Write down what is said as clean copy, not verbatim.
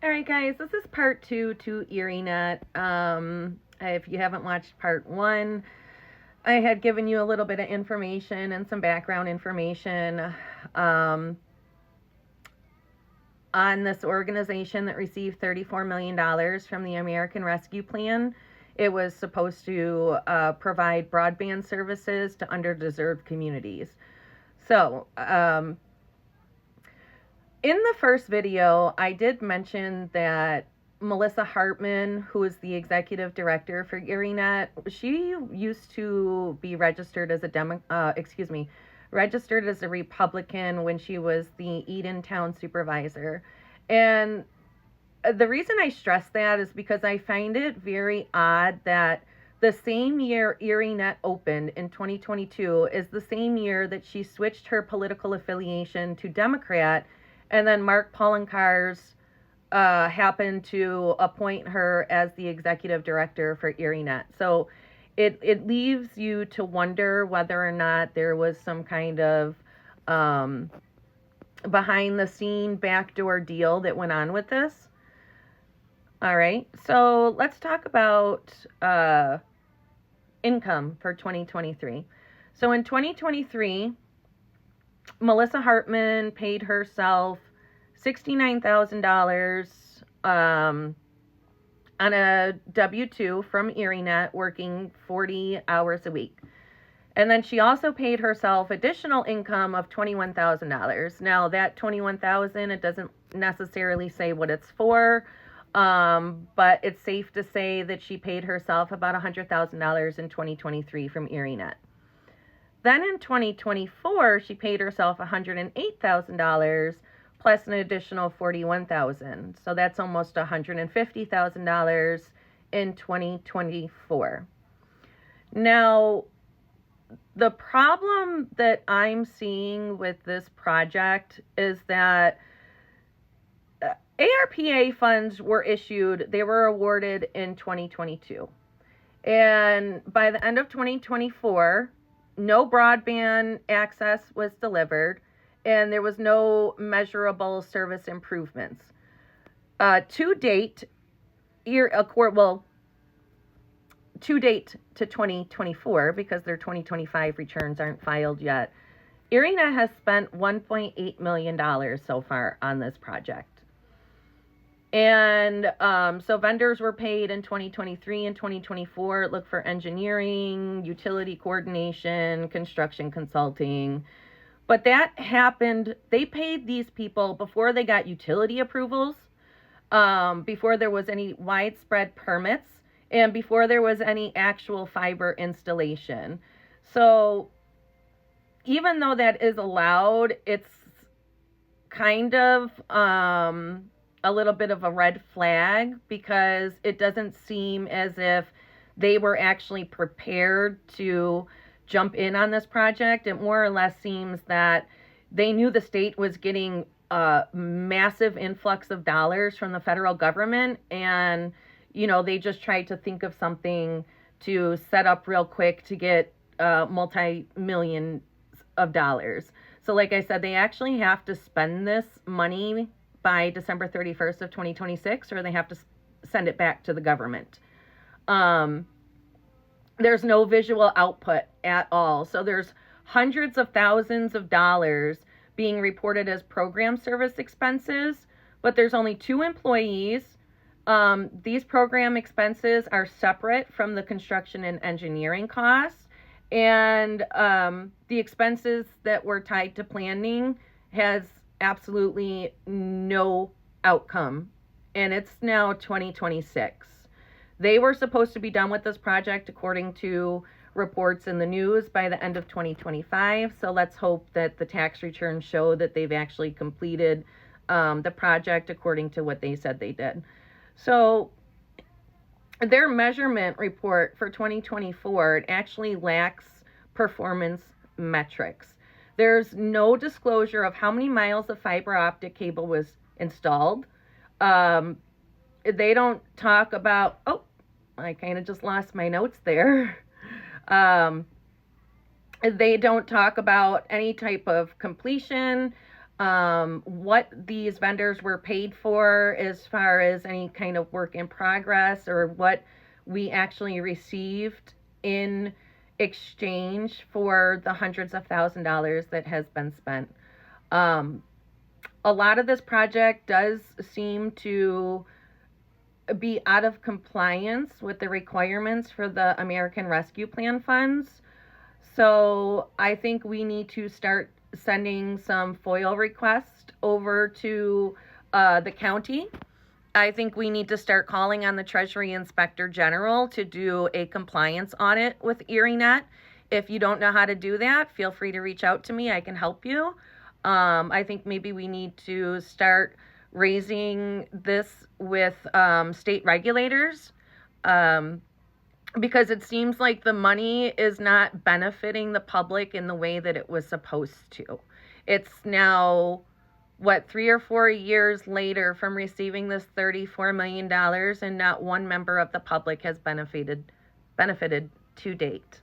All right, guys, this is part 2 to ErieNet. If you haven't watched part 1, I had given you a little bit of information and some background information on this organization that received $34 million from the American Rescue Plan. It was supposed to provide broadband services to underdeserved communities. So, in the first video, I did mention that Melissa Hartman, who is the executive director for ErieNet, she used to be registered as a registered as a Republican when she was the Edentown supervisor. And the reason I stress that is because I find it very odd that the same year ErieNet opened in 2022 is the same year that she switched her political affiliation to Democrat, and then Mark Poloncarz happened to appoint her as the executive director for ErieNet. So it leaves you to wonder whether or not there was some kind of behind the scene backdoor deal that went on with this. All right, so let's talk about income for 2023. So in 2023, Melissa Hartman paid herself $69,000 on a W-2 from ErieNet, working 40 hours a week. And then she also paid herself additional income of $21,000. Now that $21,000, it doesn't necessarily say what it's for, but it's safe to say that she paid herself about $100,000 in 2023 from ErieNet. Then in 2024, she paid herself $108,000 plus an additional $41,000. So that's almost $150,000 in 2024. Now, the problem that I'm seeing with this project is that ARPA funds were issued, they were awarded in 2022. And by the end of 2024, no broadband access was delivered, and there was no measurable service improvements. To date to 2024, because their 2025 returns aren't filed yet, ErieNet has spent $1.8 million so far on this project. And so vendors were paid in 2023 and 2024. Look for engineering, utility coordination, construction consulting. But that happened, they paid these people before they got utility approvals, before there was any widespread permits, and before there was any actual fiber installation. So even though that is allowed, it's kind of a little bit of a red flag, because it doesn't seem as if they were actually prepared to jump in on this project. It more or less seems that they knew the state was getting a massive influx of dollars from the federal government, and they just tried to think of something to set up real quick to get multi-millions of dollars. So like I said, they actually have to spend this money by December 31st of 2026, or they have to send it back to the government. There's no visual output at all. So there's hundreds of thousands of dollars being reported as program service expenses, but there's only 2 employees. These program expenses are separate from the construction and engineering costs. And the expenses that were tied to planning has absolutely no outcome. And it's now 2026. They were supposed to be done with this project, according to reports in the news, by the end of 2025. So let's hope that the tax returns show that they've actually completed the project according to what they said they did. So their measurement report for 2024, it actually lacks performance metrics. There's no disclosure of how many miles of fiber optic cable was installed. They don't talk about, I kind of just lost my notes there. They don't talk about any type of completion. what these vendors were paid for as far as any kind of work in progress or what we actually received in exchange for the hundreds of $1,000s that has been spent. A lot of this project does seem to be out of compliance with the requirements for the American Rescue Plan funds. So I think we need to start sending some FOIL requests over to the county. I think we need to start calling on the Treasury Inspector General to do a compliance audit with ErieNet. If you don't know how to do that, feel free to reach out to me. I can help you. I think maybe we need to start raising this with state regulators. Because it seems like the money is not benefiting the public in the way that it was supposed to. It's now, 3 or 4 years later from receiving this $34 million, and not one member of the public has benefited to date.